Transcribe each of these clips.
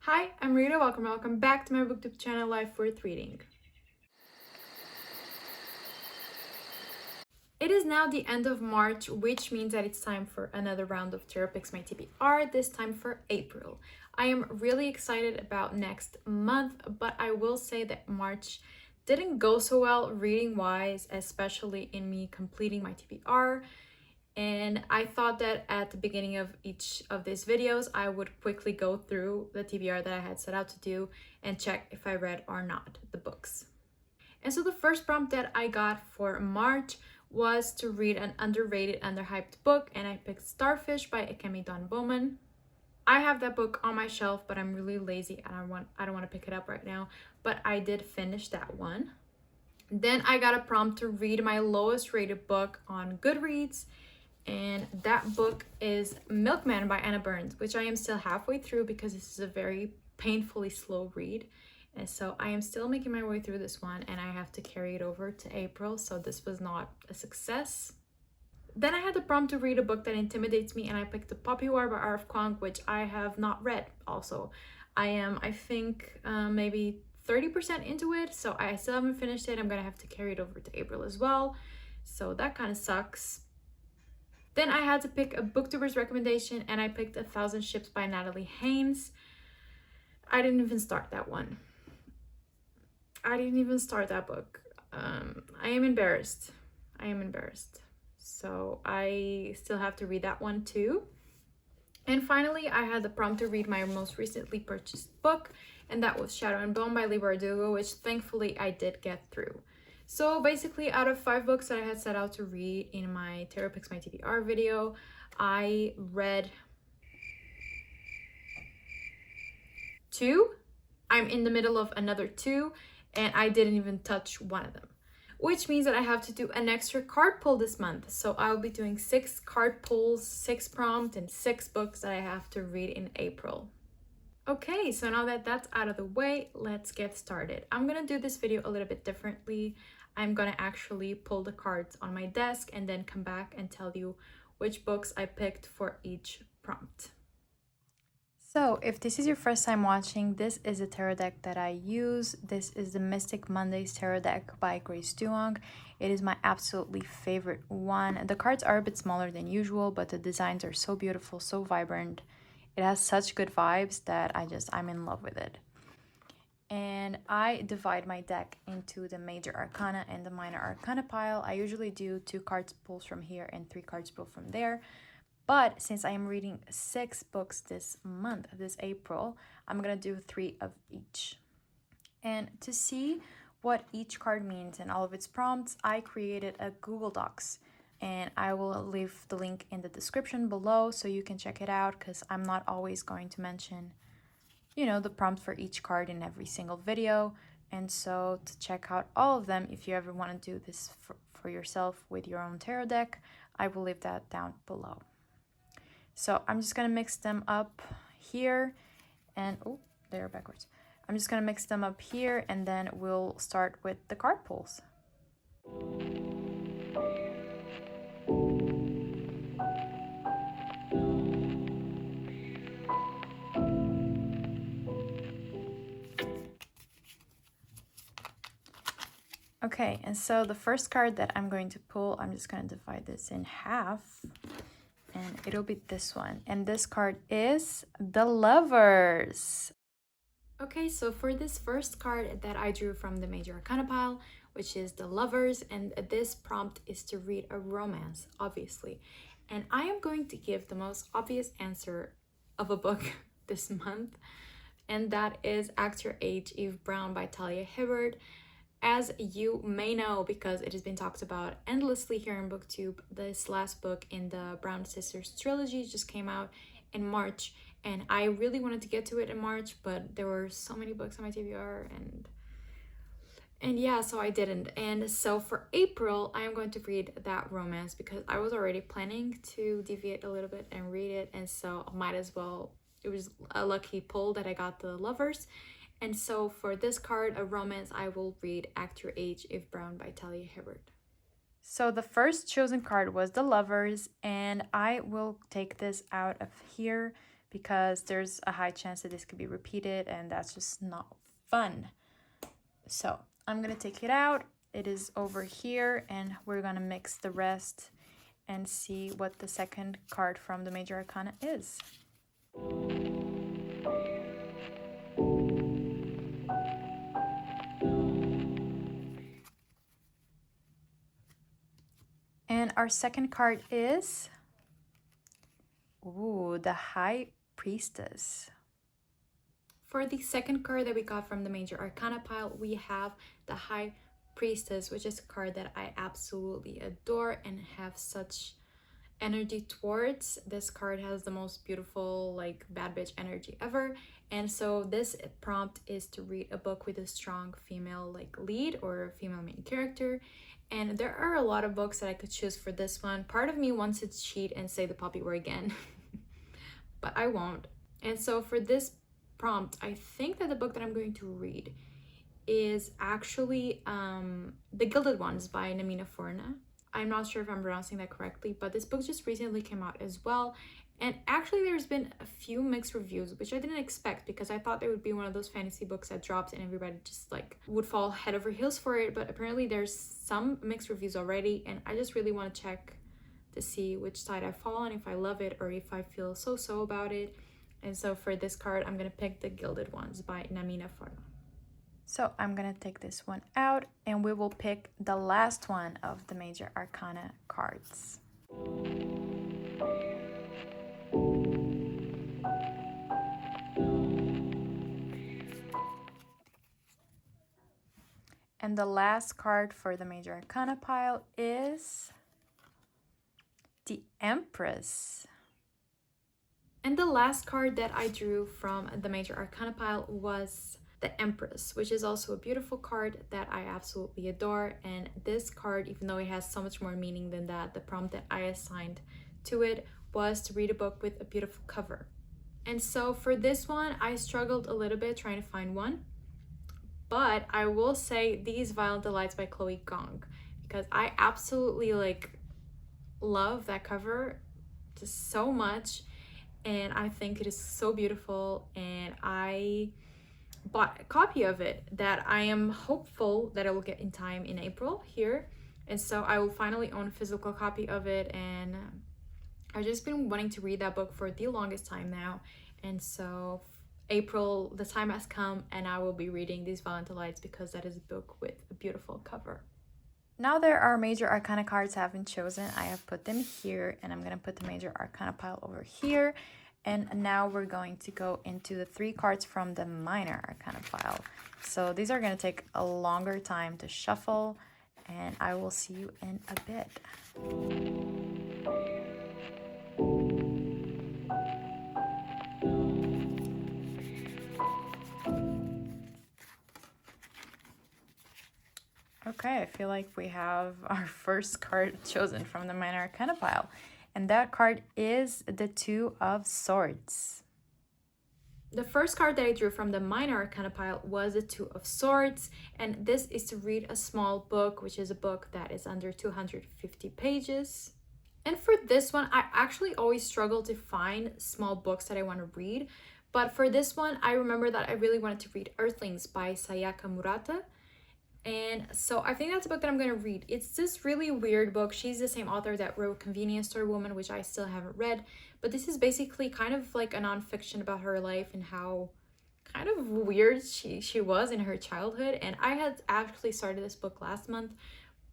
Hi, I'm Rita. Welcome back to my booktube channel, Life Worth Reading. It is now the end of March, which means that it's time for another round of Tarot Picks My TBR, this time for April. I am really excited about next month, but I will say that March didn't go so well reading-wise, especially in me completing my TBR. And I thought that at the beginning of each of these videos, I would quickly go through the TBR that I had set out to do and check if I read or not the books. And so the first prompt that I got for March was to read an underrated, underhyped book, and I picked Starfish by Akemi Dawn Bowman. I have that book on my shelf, but I'm really lazy and I don't want to pick it up right now, but I did finish that one. Then I got a prompt to read my lowest rated book on Goodreads, and that book is Milkman by Anna Burns, which I am still halfway through because this is a very painfully slow read. And so I am still making my way through this one, and I have to carry it over to April, so this was not a success. Then I had the prompt to read a book that intimidates me, and I picked The Poppy War by R.F. Kuang, which I have not read also. I am, I think, maybe 30% into it, so I still haven't finished it. I'm gonna have to carry it over to April as well, so that kind of sucks. Then I had to pick a booktuber's recommendation, and I picked 1,000 Ships by Natalie Haynes. I didn't even start that one. I didn't even start that book. I am embarrassed. So I still have to read that one too. And finally, I had the prompt to read my most recently purchased book, and that was Shadow and Bone by Leigh Bardugo, which thankfully I did get through. So basically, out of 5 books that I had set out to read in my Tarot Picks My TBR video, I read 2. I'm in the middle of another 2, and I didn't even touch one of them, which means that I have to do an extra card pull this month. So I'll be doing 6 card pulls, 6 prompts, and 6 books that I have to read in April. Okay, so now that that's out of the way, let's get started. I'm gonna do this video a little bit differently. I'm gonna actually pull the cards on my desk and then come back and tell you which books I picked for each prompt. So if this is your first time watching, this is a tarot deck that I use. This is the Mystic Mondays tarot deck by Grace Duong. It is my absolutely favorite one. The cards are a bit smaller than usual, but the designs are so beautiful, so vibrant. It has such good vibes that I'm in love with it. And I divide my deck into the major arcana and the minor arcana pile. I usually do 2 cards pulls from here and 3 cards pulled from there. But since I am reading 6 books this month, this April, I'm gonna do 3 of each. And to see what each card means and all of its prompts, I created a Google Docs, and I will leave the link in the description below so you can check it out, because I'm not always going to mention, you know, the prompt for each card in every single video. And so to check out all of them, if you ever want to do this for yourself with your own tarot deck, I will leave that down below. So I'm just going to mix them up here, and oh, they're backwards. I'm just going to mix them up here, and then we'll start with the card pulls. Okay, and so the first card that I'm going to pull, I'm just going to divide this in half, and it'll be this one. And this card is the Lovers. Okay, so for this first card that I drew from the major arcana pile, which is the Lovers, and this prompt is to read a romance, obviously. And I am going to give the most obvious answer of a book this month, and that is Act Your Age, Eve Brown by Talia Hibbert. As you may know, because it has been talked about endlessly here in BookTube, this last book in the Brown Sisters trilogy just came out in March, and I really wanted to get to it in March, but there were so many books on my TBR, and yeah, so I didn't. And so for April, I am going to read that romance because I was already planning to deviate a little bit and read it, and so might as well. It was a lucky pull that I got the Lovers. And so for this card, a romance, I will read Act Your Age, Eve Brown by Talia Hibbert. So the first chosen card was the Lovers, and I will take this out of here because there's a high chance that this could be repeated, and that's just not fun. So I'm gonna take it out. It is over here, and we're gonna mix the rest and see what the second card from the Major Arcana is. And our second card is, ooh, the High Priestess. For the second card that we got from the Major Arcana pile, we have the High Priestess, which is a card that I absolutely adore and have such energy towards. This card has the most beautiful, like, bad bitch energy ever. And so this prompt is to read a book with a strong female, like, lead or female main character. And there are a lot of books that I could choose for this one. Part of me wants to cheat and say the poppy word again, but I won't. And so for this prompt, I think that the book that I'm going to read is actually The Gilded Ones by Namina Forna. I'm not sure if I'm pronouncing that correctly, but this book just recently came out as well. And actually there's been a few mixed reviews, which I didn't expect, because I thought it would be one of those fantasy books that drops and everybody just like would fall head over heels for it. But apparently there's some mixed reviews already, and I just really want to check to see which side I fall on, if I love it or if I feel so about it. And so for this card, I'm gonna pick The Gilded Ones by Namina Forna. So I'm gonna take this one out, and we will pick the last one of the Major Arcana cards. And the last card for the Major Arcana pile is the Empress. And the last card that I drew from the Major Arcana pile was the Empress, which is also a beautiful card that I absolutely adore. And this card, even though it has so much more meaning than that, the prompt that I assigned to it was to read a book with a beautiful cover. And so for this one, I struggled a little bit trying to find one. But I will say these Violent Delights by Chloe Gong, because I absolutely like love that cover just so much, and I think it is so beautiful, and I bought a copy of it that I am hopeful that I will get in time in April here. And so I will finally own a physical copy of it, and I've just been wanting to read that book for the longest time now. And so April, the time has come, and I will be reading these Violent Delights because that is a book with a beautiful cover. Now there are Major Arcana cards have been chosen. I have put them here, and I'm going to put the Major Arcana pile over here. And now we're going to go into the 3 cards from the Minor Arcana pile. So these are going to take a longer time to shuffle, and I will see you in a bit. Okay, I feel like we have our first card chosen from the Minor Arcana pile. And that card is the Two of Swords. The first card that I drew from the Minor Arcana pile was the Two of Swords. And this is to read a small book, which is a book that is under 250 pages. And for this one, I actually always struggle to find small books that I want to read. But for this one, I remember that I really wanted to read Earthlings by Sayaka Murata. And so I think that's a book that I'm going to read. It's this really weird book. She's the same author that wrote Convenience Store Woman, which I still haven't read. But this is basically kind of like a nonfiction about her life and how kind of weird she was in her childhood. And I had actually started this book last month,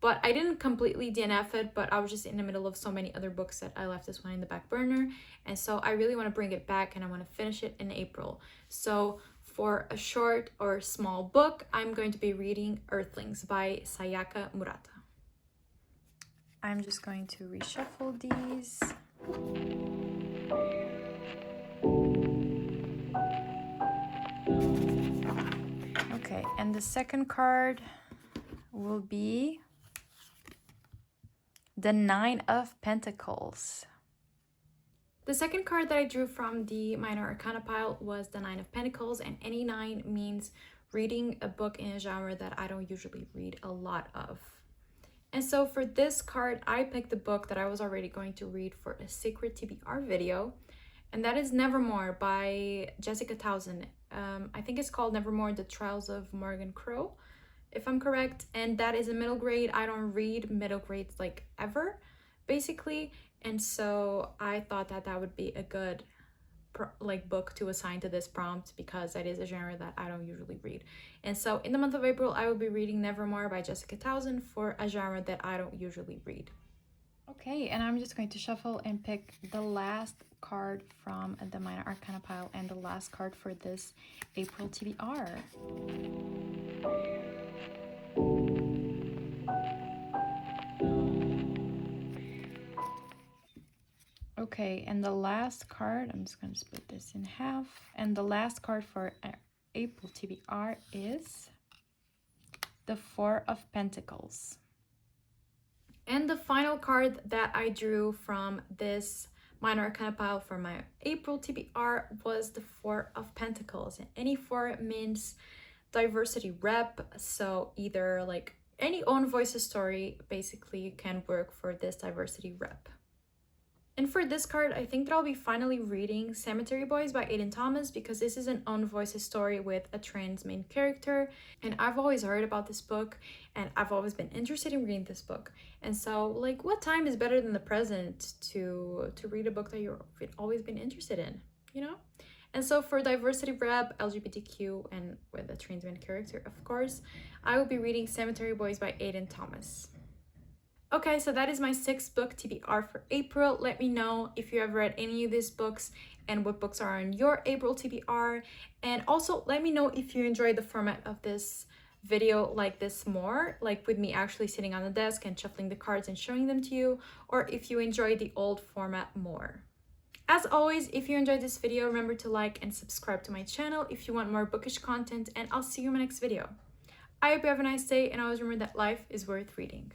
but I didn't completely DNF it, but I was just in the middle of so many other books that I left this one in the back burner. And so I really want to bring it back, and I want to finish it in April. So for a short or small book, I'm going to be reading Earthlings by Sayaka Murata. I'm just going to reshuffle these. Okay, and the second card will be the Nine of Pentacles. The second card that I drew from the Minor Arcana pile was the Nine of Pentacles, and any 9 means reading a book in a genre that I don't usually read a lot of. And so for this card, I picked the book that I was already going to read for a secret TBR video. and that is Nevermore by Jessica Townsend. I think it's called Nevermore: The Trials of Morgan Crow, if I'm correct. And that is a middle grade. I don't read middle grades like ever, basically, and so I thought that that would be a good book to assign to this prompt, because that is a genre that I don't usually read. And so in the month of April, I will be reading Nevermore by Jessica Townsend for a genre that I don't usually read. Okay, and I'm just going to shuffle and pick the last card from the Minor Arcana pile and the last card for this April TBR. Okay, and the last card, I'm just going to split this in half. And the last card for April TBR is the Four of Pentacles. And the final card that I drew from this Minor Arcana pile for my April TBR was the Four of Pentacles. And any four means diversity rep, so either like any own voices story basically can work for this diversity rep. And for this card, I think that I'll be finally reading Cemetery Boys by Aiden Thomas, because this is an own voices story with a trans main character. And I've always heard about this book, and I've always been interested in reading this book. And so, like, what time is better than the present to read a book that you've always been interested in, you know? And so for diversity rep, LGBTQ, and with a trans main character, of course, I will be reading Cemetery Boys by Aiden Thomas. Okay, so that is my 6th book TBR for April. Let me know if you have read any of these books and what books are on your April TBR. And also let me know if you enjoyed the format of this video like this more, like with me actually sitting on the desk and shuffling the cards and showing them to you, or if you enjoy the old format more. As always, if you enjoyed this video, remember to like and subscribe to my channel if you want more bookish content, and I'll see you in my next video. I hope you have a nice day, and always remember that life is worth reading.